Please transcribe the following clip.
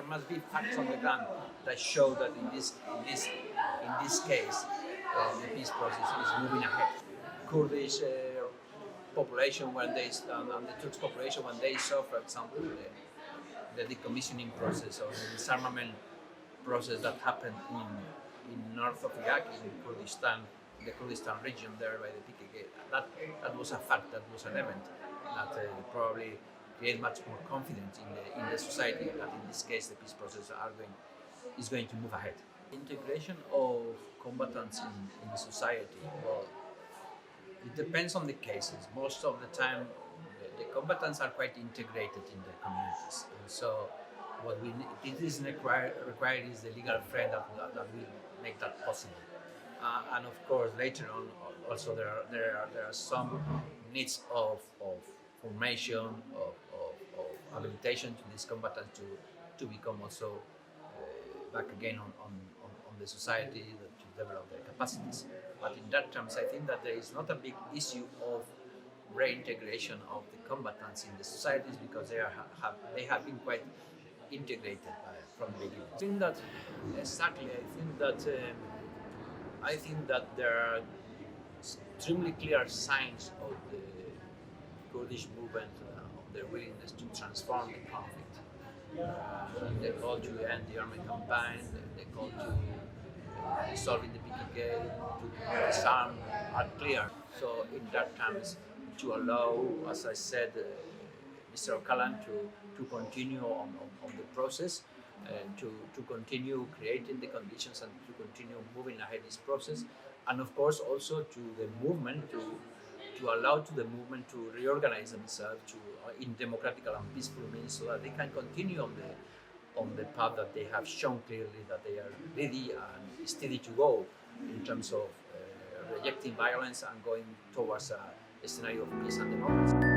must be facts on the ground that show that in this case, the peace process is moving ahead. Kurdish population when they and the Turks population when they saw, for example, the decommissioning process or the disarmament process that happened in north of Iraq, in Kurdistan, the Kurdistan region there by the PKK. That was a fact, that was an event that probably create much more confidence in the society that in this case the peace process is going to move ahead. Integration of combatants in society, well, it depends on the cases. Most of the time the combatants are quite integrated in their communities, and so what it is required is the legal frame that will make that possible. And of course later on also there are some needs of formation, of habilitation to these combatants to become also back again on the society, to develop their capacities. But in that terms, I think that there is not a big issue of reintegration of the combatants in the societies because they have been quite integrated from the beginning. I think that exactly. I think that there are extremely clear signs of the Kurdish movement, of their willingness to transform the conflict. They call to end the army campaign, they call to dissolving the PKK, to disarm are clear. So in that terms, to allow, as I said, Mr. Öcalan to continue on the process, to continue creating the conditions and to continue moving ahead this process, and of course also to the movement to allow to the movement to reorganize themselves in democratic and peaceful means, so that they can continue on the path that they have shown clearly that they are ready and steady to go in terms of rejecting violence and going towards a scenario of peace and democracy.